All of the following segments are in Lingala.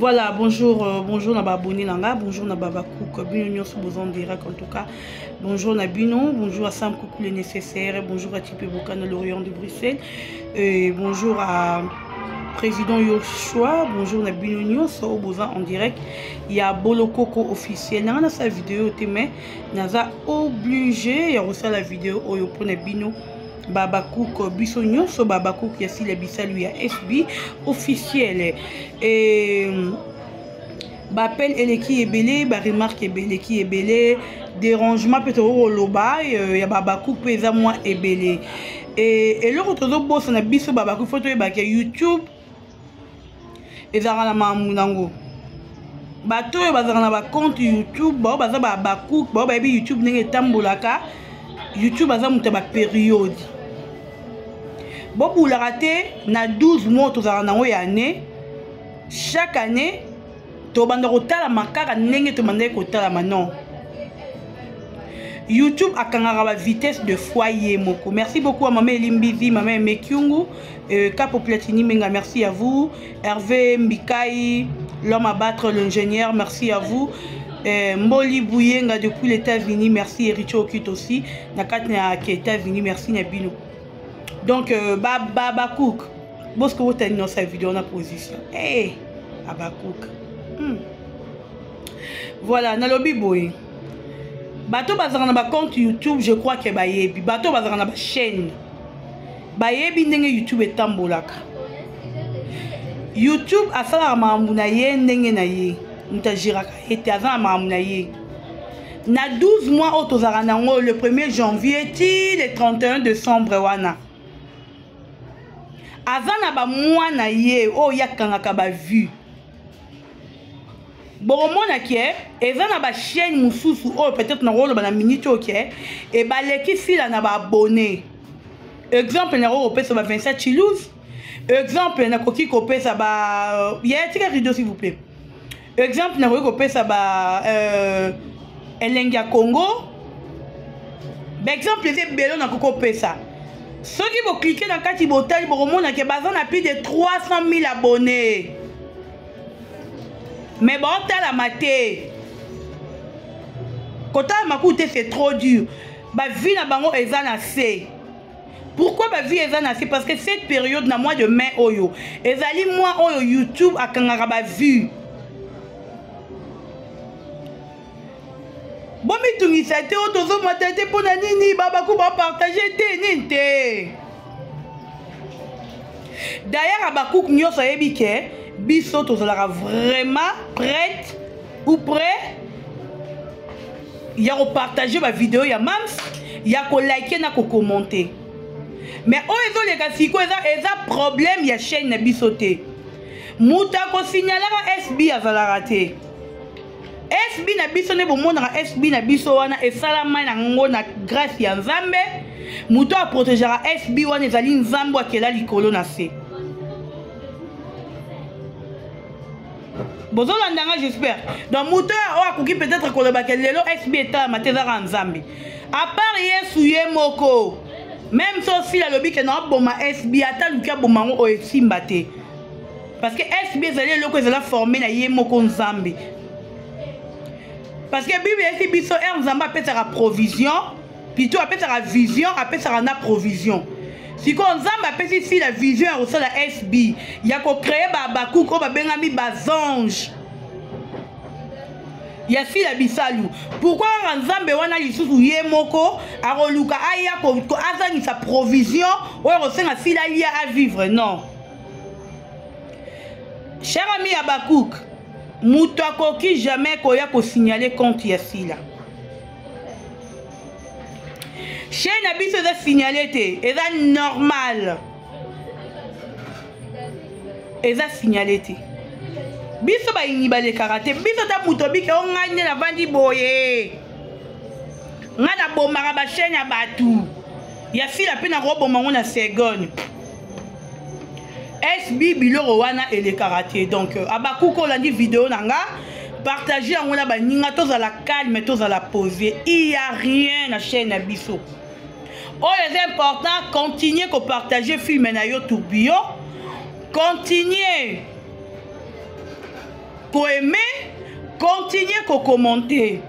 Voilà, bonjour, bonjour na abonné nanga, bonjour na Babakouk, bino nyonso besoin direct en tout cas. Bonjour na bino, bonjour à Sam Coucou les nécessaires, bonjour à Tipé Bokana l'Orient de Bruxelles, bonjour à Président Yoshua, bonjour na bino nyonso besoin en direct. Il y a Bolokoko officiel, na sa vidéo mais naza obligé ya reçoit la vidéo oyo pour na bino. Babakouk biso nyonso Babakouk ya si la bisa lui ya FB officiel et bapel eleki ebele ba remarque ebele ki ebele dérangement peut-être au loba ya Babakouk pesa moi ebele et le tozo boss na biso Babakouk photo e ba YouTube ezara na mamunango bato bazara na ba compte YouTube ba baza Babakouk ba bi YouTube ndenge tambolaka YouTube baza muta ba période Bobu la raté na 12 mois tozala nango ya année chaque année to banda kotala makaka ndenge to banda kotala manon YouTube akangaka ba vitesse de foyer moko. Merci beaucoup à maman Elimbizi, maman Mekyungu, Capo Platini Menga, merci à vous. Hervé Mbikai, l'homme à battre l'ingénieur, merci à vous. Mboli Bouyenga depuis les États-Unis, merci. Ericho Okit aussi, Nakatna qui est États-Unis, merci Nabino. Donc, Babakouk, parce que vous avez dans cette vidéo en position. Hey, Babakouk. Voilà, na lobby boy. Bato bazara na ba compte YouTube, je crois que bayebi. Bato bazara na ba chaîne. Bayebi ndenge YouTube etambolaka. YouTube asala maambu na ye ndenge na ye. Mutajiraka ete azana maambu na ye. Na 12 mois au tozara nango le 1er janvier ti le 31 décembre wana. Azana ba mois na ye o yakangaka ba vue. Boromona kie ezana ba chaîne mususu o peut-être na rolo ba na minute ok et ba leki fila na ba abonné. Exemple na rolo pesa ba 27 chilouz. Exemple na koki ko pesa ba ya tika rideau s'il vous plaît. Exemple na rolo pesa ba Elengia Congo. Exemple c'est belo na koko pesa. Ceux qui vont cliquer dans Kati Botel, Boromona qui bazan a plus de 300 000 abonnés. Mais bon, t'as la maté. Quand t'as ma coûté, c'est trop dur. Ba vie na bango ezan assez. Pourquoi ba vie ezan assez? Parce que cette période na mois de mai oyo. Ezali moi oyo YouTube a kangara ba vue. Bon mi tungisa te o tozo matete pona nini Babakouk ba partager te ninte. D'ailleurs Babakouk nyoso yebi ke biso tozala vraiment prête ou prêt ya ko partager ba vidéo ya mams ya ko liker na ko commenter. Mais o ezo le kasiko eza problème ya chaîne na biso te. Muta ko signaler SB azala raté. SB na biso ne bomona SB na biso wana esalama na ngo na grâce ya Nzambe muto a protégera SB wana ezali Nzambe akela likolo na se. Bozolandanga j'espère. Donc muto a koki peut-être koloba ke lelo SB eta matezara Nzambe. À part Yesu ye moko. Même si la lobby ke na boma SB ata lukia bomango o esimba te. Parce que SB ezali loko ezala formé na ye moko Nzambe. Parce que la Bible est dit que Nzamba appelle ça la provision, plutôt appelle ça la vision, appelle ça la provision. Si on Nzamba appelle ici la vision, on reçoit la SB. Il y a qu'on crée Babakouk, on va bien mis bazange. Il y a si la bisalou. Pourquoi Nzamba wana lisusu yemoko a roluka aya ko azani sa provision, ou reçoit la si la lia à vivre non. Cher ami Babakouk, Moutako qui jamais koya ko signaler compte yasila. Chaîne abiso za signaler te, eza normal. Eza signaler te. Biso ba iniba le karaté, biso ta mutobi ke on nganye la vandi boye. Ngana bomara ba chaîne ya batu. Yasila pe na robo mango na seconde. SB biloro wana et le karaté. Donc Babakouk on a dit vidéo nanga partager en la baninga tous à la calme tous à la poser. Il y a rien na chaîne na biso. Oh les important continuer que partager film na yo tout bio. Continuez. aimer, continuer à commenter.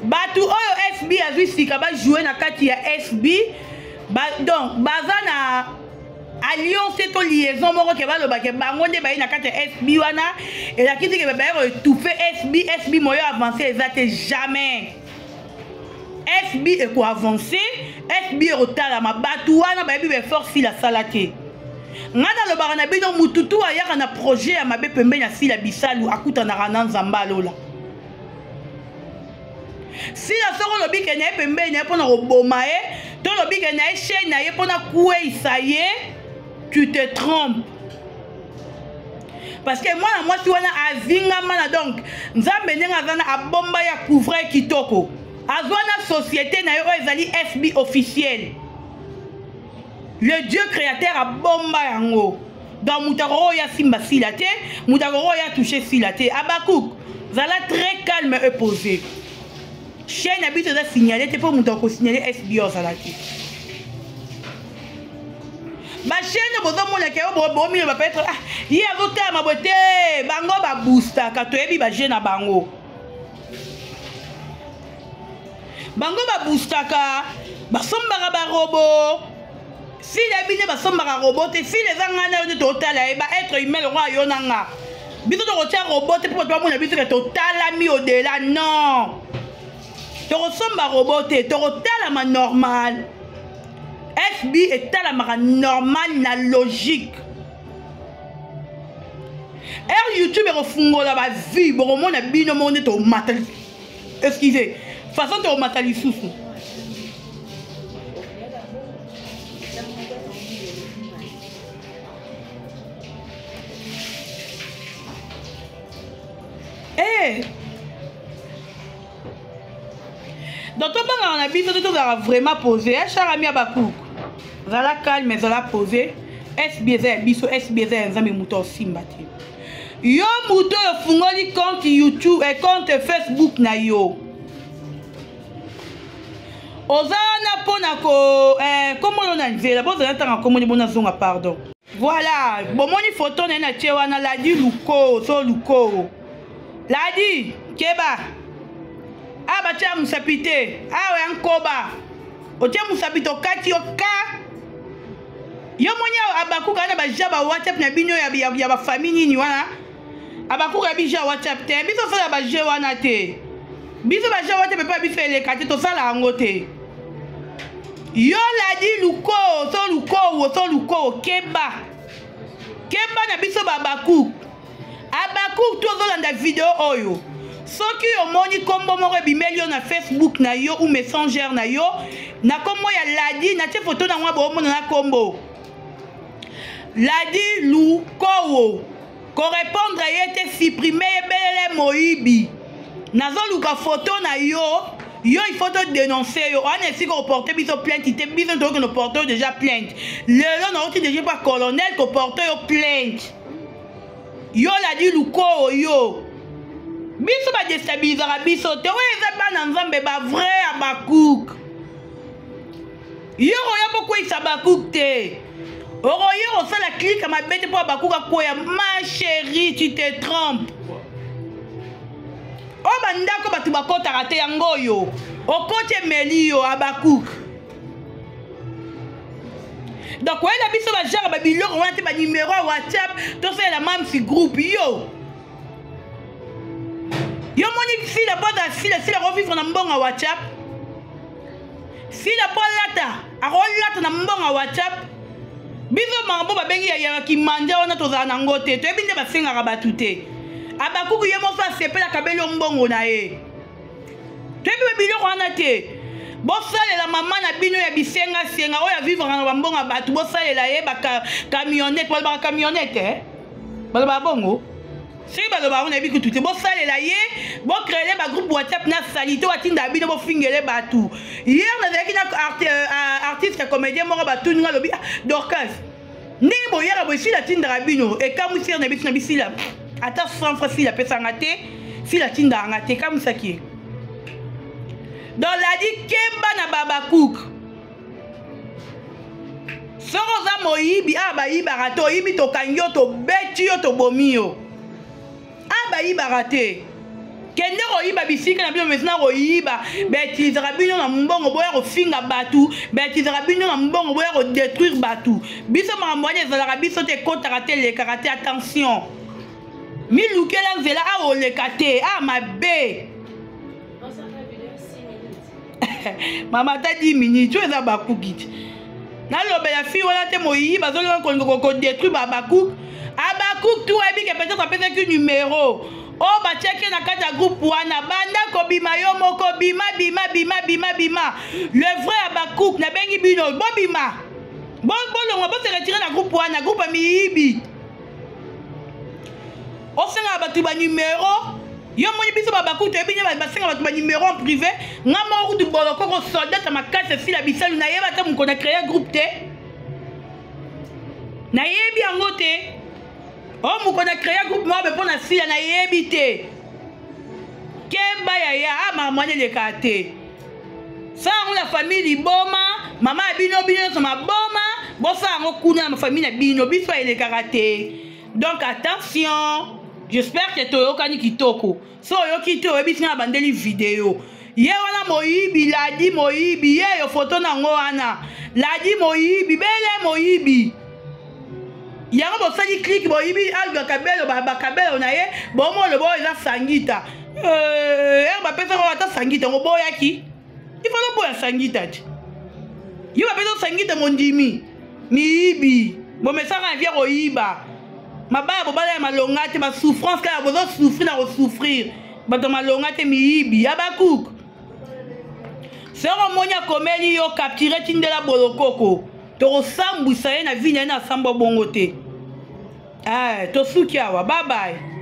Batu oyo SB azui sika ba jouer na kati ya SB. Donc bazana alliance to liaison moko ke ba loba ke bango nde ba na kati ya SB wana et la kiti ke ba étouffer SB moyo avancer ezate jamais. SB est quoi avancer, SB est retard ma batu wana ba bi be force la salate. Ngana lo barana bino mututu ayaka na projet ya mabe pembe na sila bisalu akuta na rana nzamba lola. Si la soro lobi ke na pembe na pona roboma to lobi ke na chaîne na pona kuwe isaye, tu te trompes. Parce que moi si wana azinga mana donc nzambe ndenga zana abomba ya couvrir kitoko. Azwana société na yo ezali SB officiel. Le Dieu créateur a bomba yango. Dans Moutagoro ya simba silate, Moutagoro ya touché silate. Abakouk, zala très calme et posé. Chaîne habite de signaler, t'es pas Moutagoro signaler SB au salati. Ma chaîne bozo mona ke bo mi ba peut-être ah, yi azote ma bote, bango ba booster ka to ebi ba jeune na bango. Bango ba booster ka, ba somba ba robot. Si les bine ba somba robot, si les angana de total ba être humain le roi yonanga. Bito to rotia robot pour toi mon habitude total ami au delà non. To ressemble à robot, to total ma normal. SB est à la normal na logique. YouTube est refungo la ba vie, bon mon abino mon to matal. Excusez, façon to matali sousou. Donc, on a vu que tout va vraiment posé. Cher ami Abakouk, vous allez calme, mais vous allez poser. SBZ, biso SBZ, nzambe muto simbati. Yo muto yo fungoli compte YouTube et compte Facebook na yo. Ozana pona ko comment on a dit la bosse d'entendre comment on a zonga pardon. Voilà, bon moni photo na tchewa na ladi luko, so luko. Ladi keba. Aba tia musapite, awe ankoba. O tia musapito kati oka. Yo monya Abakouk ana ba jaba WhatsApp na bino ya ba famille ni wana. Abakouk ya bija WhatsApp te, biso sala ba je wana te. Biso ba je WhatsApp pa biso ele kati to sala ngo te. Yo ladi luko, so luko keba. Keba na biso ba Abakouk. Abakouk to zolanda video oyo. Soki yo moni kombo moko bimeli na Facebook na yo ou Messenger na yo, na kombo ya ladi na tie photo na mwa bo mona na kombo. Ladi lukowo. Correspondre yete supprimer belele moibi. Nazo luka photo na yo, yo il faut te dénoncer yo. On est si qu'on porte biso plainte, ite biso donc no porte déjà plainte. Le non on déjà pas colonel ko porte yo plainte. Yo ladi lukowo yo. Biso ba déstabiliser biso te we eza bana nzambe ba vrai Abakouk. Yo ya beaucoup isa Abakouk te. Oro yo ça la clique ma bête pour Abakouk akoya ma chérie tu te trompes. O bandako batu bakota rate yango yo. O kote meli yo Abakouk. Donc ouais la biso ba genre ba biloko on a ba numéro WhatsApp to c'est la même si groupe yo. Yo moni si la base si la revivre na mbonga WhatsApp. Si la polata a rolata na mbonga WhatsApp. Biso mambo ba bengi ya ki mande ona to za na ngote. To ebinde ba singa ka batute. Abakouk ye mo fa sepela kabelo mbongo na e. To ebi biloko wana te. Bo sale la maman na bino ya bisenga senga oya vivre na mbonga batu bo sale la ye ba camionnette ba camionnette ba bongo. Si baloba on a vu que tout est bon ça la yé bon créer ba groupe WhatsApp na salito atinda bino bo fingele batu hier na zaki na artiste comédien moko batu nga lobi Dorcas ni bo hier bo si la tinda bino et comme si on a biso na bisila ata 100 francs si la pesa ngate si la tinda ngate comme ça qui dans la dit kemba na Abakouk soroza moyibi aba yiba rato yibi to kanyo to beti yo to bomio. bayiba raté kende royiba bisika na bino mesina royiba betizaka bino na mbongo boya kofinga batu betizaka bino na mbongo boya kodétruire batu biso makambo wana ezalaka biso te ekotaka te elekaka te attention milukela nzela aoleka te mabe mama ta 10 minutes oyo eza bakuki te nalobela fi wana te moyiba azolinga kolinga kodétruire babakuki abakuki tu ayebike peut-être apesaki numéro o batiaki na kati ya groupe wana banda kobima yo moko bima le vrai Abakouk na bengi bino bobima bolonga bose retire na groupe wana groupe ya miyibi osenga batu ba numéro yo moni biso Abakouk toyebi nye basenga batu ba numéro en privé nga moko du boloko ko soldat ya makasi esila bisalu nayeba te moko na créer groupe te nayebi yango te oh moko na créer groupe moi be pona sila na yebite kemba ya mama le kate ça on la famille boma mama bino so maboma bosa ngo kuna na famille na bino biso ele karaté donc attention j'espère que to yokani kitoko so yoki to ebisi na bandeli vidéo ye wana moyibi ladi moyibi ye yo photo na ngo wana ladi moyibi bele moyibi yango bosali click boyibi alga kabelo bakabelo na ye bomo le boy eza sangita bapesa ko ata sangita ngo boyaki ifalo boya sangita ti yo bapesa sangita mondimi miyibi bomesaka via koyiba mabaya bobala ya malonga te ba souffrance kala bozo souffrir na souffrir bato malonga te miyibi Abakouk sero monya komeli yo capturer tindela bolokoko tokosambwisa ye na vina ye na samba bongo te tosuki awa bye bye.